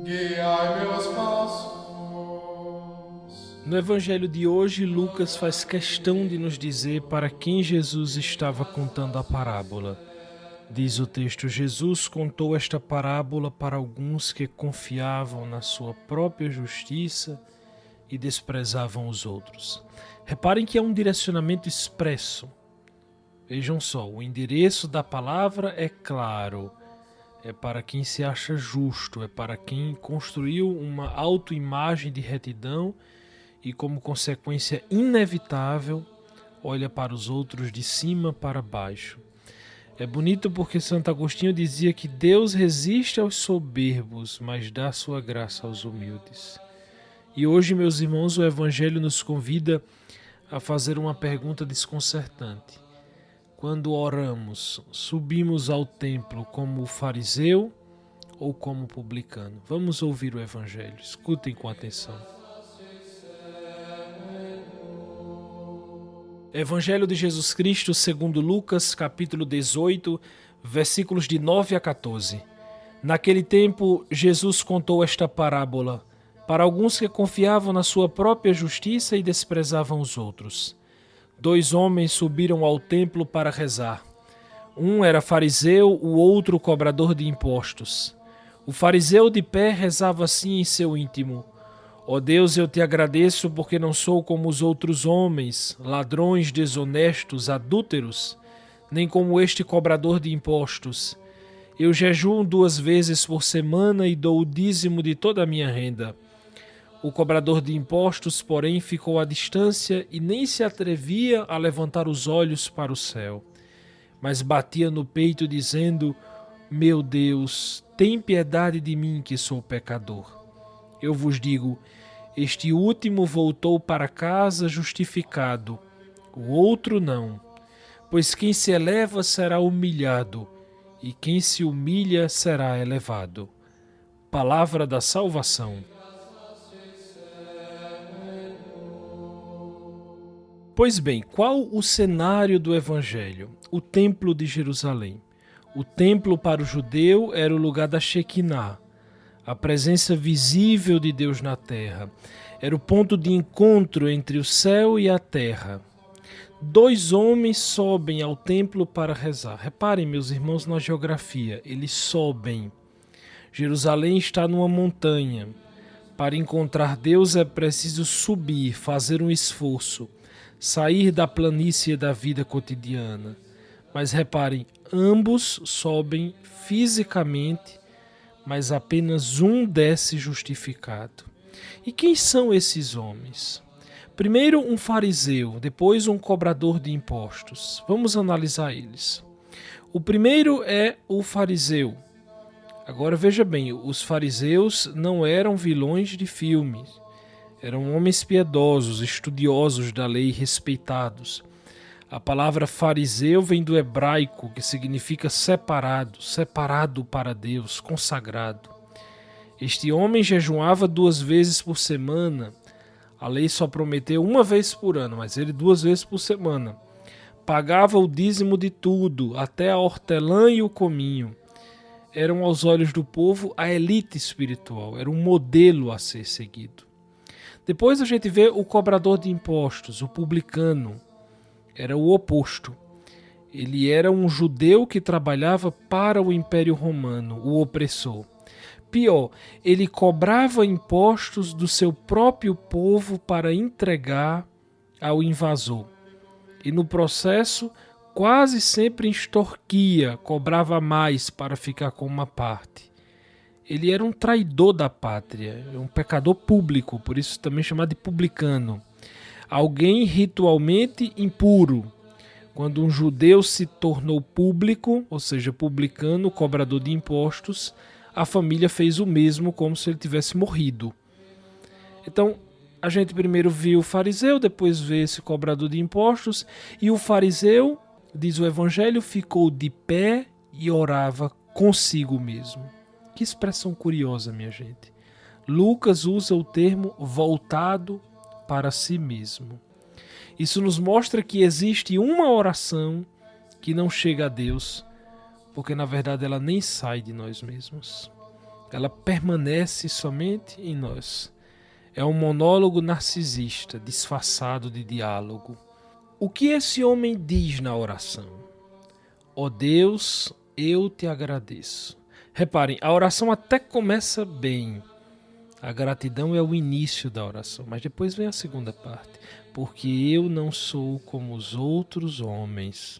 guiai meus passos. No evangelho de hoje, Lucas faz questão de nos dizer para quem Jesus estava contando a parábola. Diz o texto: Jesus contou esta parábola para alguns que confiavam na sua própria justiça e desprezavam os outros. Reparem que é um direcionamento expresso. Vejam só, o endereço da palavra é claro. É para quem se acha justo, é para quem construiu uma autoimagem de retidão e, como consequência inevitável, olha para os outros de cima para baixo. É bonito porque Santo Agostinho dizia que Deus resiste aos soberbos, mas dá sua graça aos humildes. E hoje, meus irmãos, o Evangelho nos convida a fazer uma pergunta desconcertante. Quando oramos, subimos ao templo como o fariseu ou como o publicano? Vamos ouvir o Evangelho. Escutem com atenção. Evangelho de Jesus Cristo segundo Lucas, capítulo 18, versículos de 9 a 14. Naquele tempo, Jesus contou esta parábola para alguns que confiavam na sua própria justiça e desprezavam os outros. 2 homens subiram ao templo para rezar. Um era fariseu, o outro cobrador de impostos. O fariseu de pé rezava assim em seu íntimo: Ó Deus, eu te agradeço porque não sou como os outros homens, ladrões, desonestos, adúlteros, nem como este cobrador de impostos. Eu jejuo 2 vezes por semana e dou o dízimo de toda a minha renda. O cobrador de impostos, porém, ficou à distância e nem se atrevia a levantar os olhos para o céu, mas batia no peito dizendo: Meu Deus, tem piedade de mim que sou pecador. Eu vos digo, este último voltou para casa justificado, o outro não. Pois quem se eleva será humilhado, e quem se humilha será elevado. Palavra da salvação. Pois bem, qual o cenário do Evangelho? O Templo de Jerusalém. O templo para o judeu era o lugar da Shekinah, a presença visível de Deus na terra. Era o ponto de encontro entre o céu e a terra. 2 homens sobem ao templo para rezar. Reparem, meus irmãos, na geografia. Eles sobem. Jerusalém está numa montanha. Para encontrar Deus é preciso subir, fazer um esforço, sair da planície da vida cotidiana. Mas reparem, ambos sobem fisicamente, mas apenas um desce justificado. E quem são esses homens? Primeiro um fariseu, depois um cobrador de impostos. Vamos analisar eles. O primeiro é o fariseu. Agora veja bem, os fariseus não eram vilões de filme. Eram homens piedosos, estudiosos da lei, respeitados. A palavra fariseu vem do hebraico, que significa separado, separado para Deus, consagrado. Este homem jejuava 2 vezes por semana. A lei só prometeu 1 vez por ano, mas ele 2 vezes por semana. Pagava o dízimo de tudo, até a hortelã e o cominho. Eram aos olhos do povo a elite espiritual, era um modelo a ser seguido. Depois a gente vê o cobrador de impostos, o publicano. Era o oposto. Ele era um judeu que trabalhava para o Império Romano, o opressor. Pior, ele cobrava impostos do seu próprio povo para entregar ao invasor. E no processo, quase sempre extorquia, cobrava mais para ficar com uma parte. Ele era um traidor da pátria, um pecador público, por isso também chamado de publicano. Alguém ritualmente impuro. Quando um judeu se tornou público, ou seja, publicano, cobrador de impostos, a família fez o mesmo como se ele tivesse morrido. Então, a gente primeiro viu o fariseu, depois vê esse cobrador de impostos, e o fariseu, diz o Evangelho, ficou de pé e orava consigo mesmo. Que expressão curiosa, minha gente. Lucas usa o termo voltado para si mesmo. Isso nos mostra que existe uma oração que não chega a Deus, porque na verdade ela nem sai de nós mesmos. ela permanece somente em nós. É um monólogo narcisista, disfarçado de diálogo. O que esse homem diz na oração? Ó Deus, eu te agradeço. Reparem, a oração até começa bem. A gratidão é o início da oração, mas depois vem a segunda parte. Porque eu não sou como os outros homens,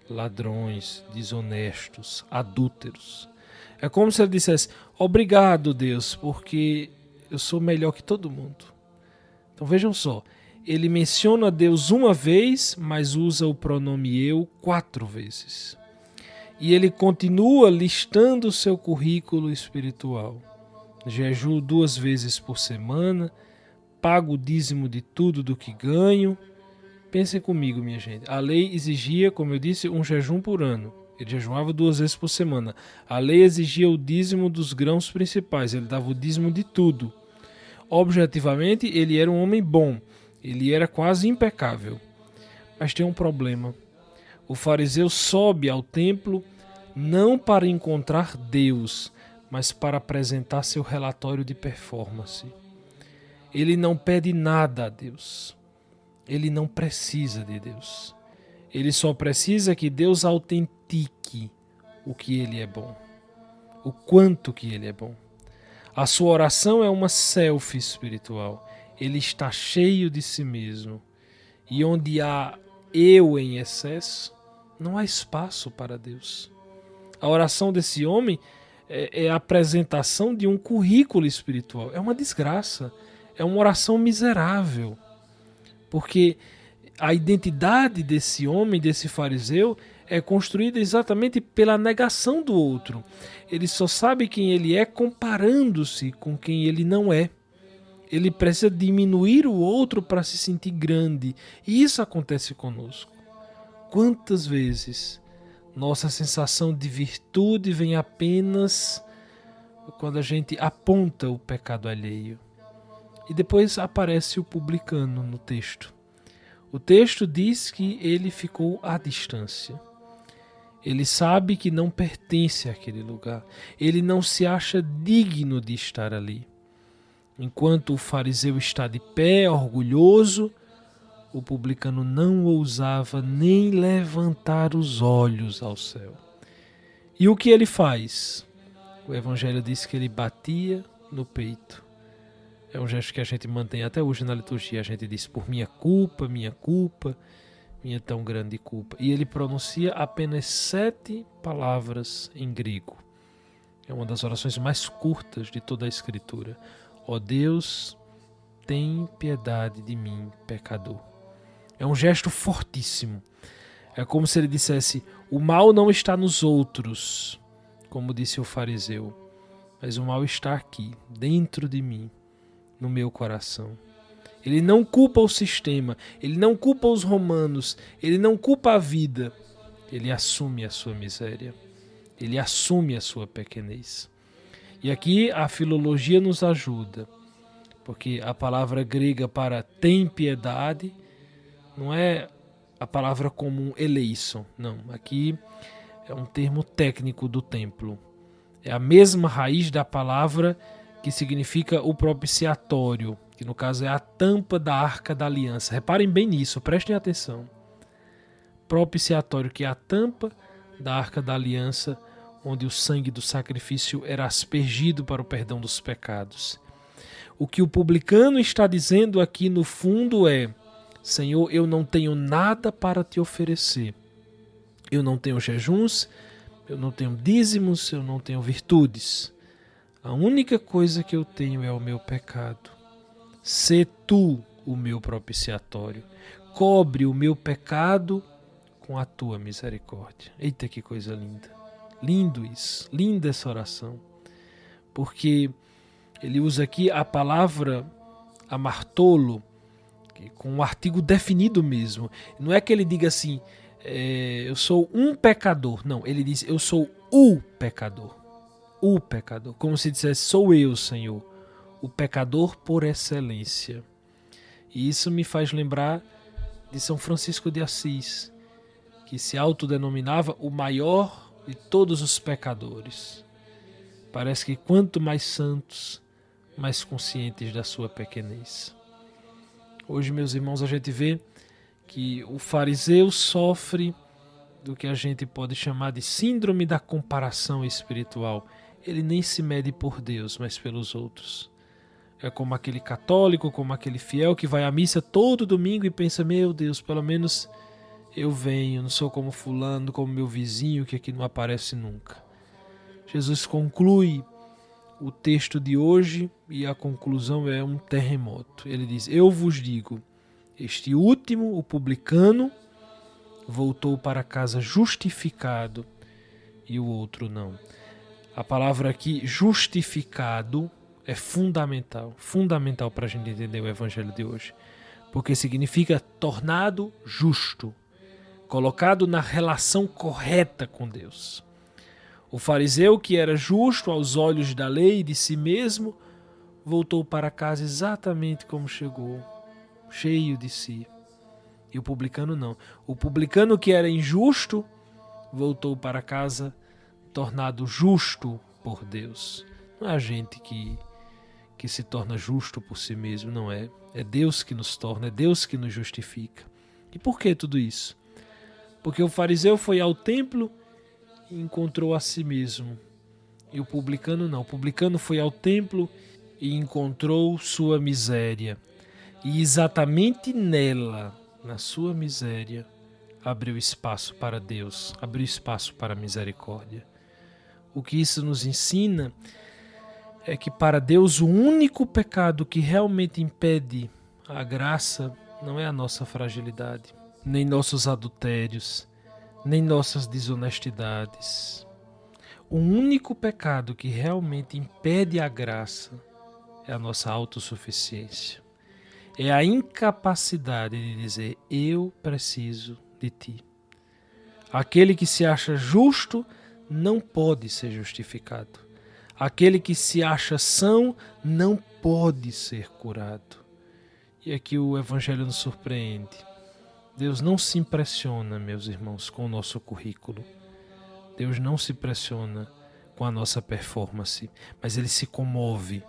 ladrões, desonestos, adúlteros. É como se ele dissesse, obrigado Deus, porque eu sou melhor que todo mundo. Então vejam só, ele menciona Deus uma vez, mas usa o pronome eu 4 vezes. E ele continua listando o seu currículo espiritual. Jejuo 2 vezes por semana, pago o dízimo de tudo do que ganho. Pensem comigo, minha gente. A lei exigia, como eu disse, um jejum por ano. Ele jejuava 2 vezes por semana. A lei exigia o dízimo dos grãos principais. Ele dava o dízimo de tudo. Objetivamente, ele era um homem bom. Ele era quase impecável. Mas tem um problema. O fariseu sobe ao templo não para encontrar Deus, mas para apresentar seu relatório de performance. Ele não pede nada a Deus. Ele não precisa de Deus. Ele só precisa que Deus autentique o que ele é bom. O quanto que ele é bom. A sua oração é uma selfie espiritual. Ele está cheio de si mesmo. E onde há eu em excesso, não há espaço para Deus. A oração desse homem é a apresentação de um currículo espiritual. É uma desgraça. É uma oração miserável. Porque a identidade desse homem, desse fariseu, é construída exatamente pela negação do outro. Ele só sabe quem ele é comparando-se com quem ele não é. Ele precisa diminuir o outro para se sentir grande. E isso acontece conosco. Quantas vezes nossa sensação de virtude vem apenas quando a gente aponta o pecado alheio? E depois aparece o publicano no texto. O texto diz que ele ficou à distância. Ele sabe que não pertence àquele lugar. Ele não se acha digno de estar ali. Enquanto o fariseu está de pé, orgulhoso, o publicano não ousava nem levantar os olhos ao céu. E o que ele faz? O Evangelho diz que ele batia no peito. É um gesto que a gente mantém até hoje na liturgia. A gente diz, por minha culpa, minha tão grande culpa. E ele pronuncia apenas 7 palavras em grego. É uma das orações mais curtas de toda a Escritura. Ó Deus, tem piedade de mim, pecador. É um gesto fortíssimo. É como se ele dissesse, o mal não está nos outros, como disse o fariseu, mas o mal está aqui, dentro de mim, no meu coração. Ele não culpa o sistema, ele não culpa os romanos, ele não culpa a vida. Ele assume a sua miséria, ele assume a sua pequenez. E aqui a filologia nos ajuda, porque a palavra grega para tem piedade não é a palavra comum eleison, não. Aqui é um termo técnico do templo. É a mesma raiz da palavra que significa o propiciatório, que no caso é a tampa da Arca da Aliança. Reparem bem nisso, prestem atenção. Propiciatório, que é a tampa da Arca da Aliança, onde o sangue do sacrifício era aspergido para o perdão dos pecados. O que o publicano está dizendo aqui no fundo é: Senhor, eu não tenho nada para te oferecer. Eu não tenho jejuns, eu não tenho dízimos, eu não tenho virtudes. A única coisa que eu tenho é o meu pecado. Sê tu o meu propiciatório. Cobre o meu pecado com a tua misericórdia. Eita, que coisa linda. Lindo isso. Linda essa oração. Porque ele usa aqui a palavra amartolo, com um artigo definido mesmo. Não é que ele diga assim, eu sou um pecador. Não, ele diz, eu sou o pecador. O pecador. Como se dissesse, sou eu, Senhor, o pecador por excelência. E isso me faz lembrar de São Francisco de Assis, que se autodenominava o maior de todos os pecadores. Parece que quanto mais santos, mais conscientes da sua pequenez. Hoje, meus irmãos, a gente vê que o fariseu sofre do que a gente pode chamar de síndrome da comparação espiritual. Ele nem se mede por Deus, mas pelos outros. É como aquele católico, como aquele fiel que vai à missa todo domingo e pensa, meu Deus, pelo menos eu venho, não sou como fulano, como meu vizinho que aqui não aparece nunca. Jesus conclui o texto de hoje e a conclusão é um terremoto. Ele diz, eu vos digo, este último, o publicano, voltou para casa justificado e o outro não. A palavra aqui, justificado, é fundamental para a gente entender o evangelho de hoje. Porque significa tornado justo, colocado na relação correta com Deus. O fariseu, que era justo aos olhos da lei e de si mesmo, voltou para casa exatamente como chegou, cheio de si. E o publicano não. O publicano, que era injusto, voltou para casa tornado justo por Deus. Não é a gente que se torna justo por si mesmo, não é. É Deus que nos torna, é Deus que nos justifica. E por que tudo isso? Porque o fariseu foi ao templo e encontrou a si mesmo. E o publicano não. O publicano foi ao templo e encontrou sua miséria. E exatamente nela, na sua miséria, abriu espaço para Deus, abriu espaço para a misericórdia. O que isso nos ensina é que para Deus o único pecado que realmente impede a graça não é a nossa fragilidade, nem nossos adultérios, nem nossas desonestidades. O único pecado que realmente impede a graça é a nossa autossuficiência. É a incapacidade de dizer, eu preciso de ti. Aquele que se acha justo não pode ser justificado. Aquele que se acha são não pode ser curado. E aqui o Evangelho nos surpreende. Deus não se impressiona, meus irmãos, com o nosso currículo. Deus não se impressiona com a nossa performance, mas Ele se comove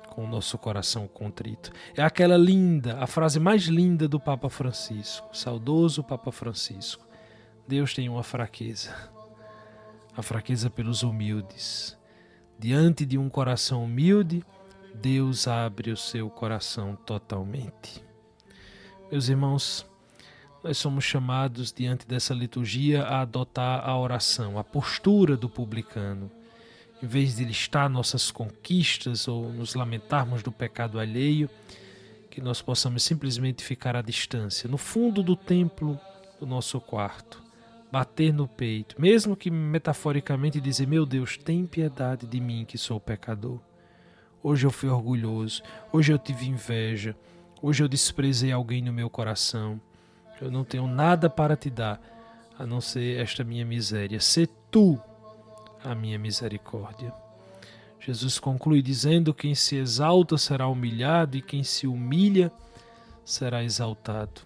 com o nosso coração contrito. É aquela linda, a frase mais linda do Papa Francisco, saudoso Papa Francisco. Deus tem uma fraqueza, a fraqueza pelos humildes. Diante de um coração humilde, Deus abre o seu coração totalmente. Meus irmãos, nós somos chamados diante dessa liturgia a adotar a oração, a postura do publicano. Em vez de listar nossas conquistas ou nos lamentarmos do pecado alheio, que nós possamos simplesmente ficar à distância, no fundo do templo do nosso quarto, bater no peito, mesmo que metaforicamente dizer, meu Deus, tem piedade de mim que sou pecador. Hoje eu fui orgulhoso, hoje eu tive inveja, hoje eu desprezei alguém no meu coração. Eu não tenho nada para te dar, a não ser esta minha miséria. Sê tu a minha misericórdia. Jesus conclui dizendo, quem se exalta será humilhado e quem se humilha será exaltado.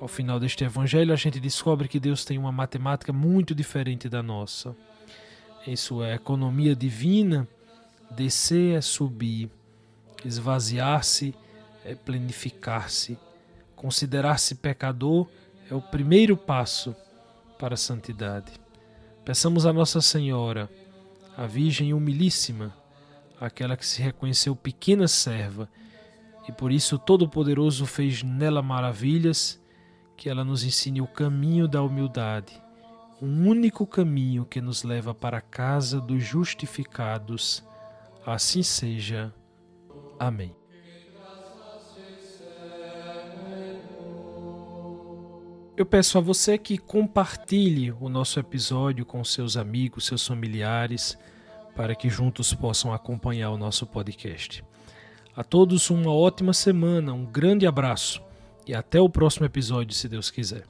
Ao final deste evangelho, a gente descobre que Deus tem uma matemática muito diferente da nossa. Em sua economia divina, descer é subir, esvaziar-se é plenificar-se. Considerar-se pecador é o primeiro passo para a santidade. Peçamos a Nossa Senhora, a Virgem humilíssima, aquela que se reconheceu pequena serva, e por isso o Todo-Poderoso fez nela maravilhas, que ela nos ensine o caminho da humildade, um único caminho que nos leva para a casa dos justificados. Assim seja. Amém. Eu peço a você que compartilhe o nosso episódio com seus amigos, seus familiares, para que juntos possam acompanhar o nosso podcast. A todos uma ótima semana, um grande abraço e até o próximo episódio, se Deus quiser.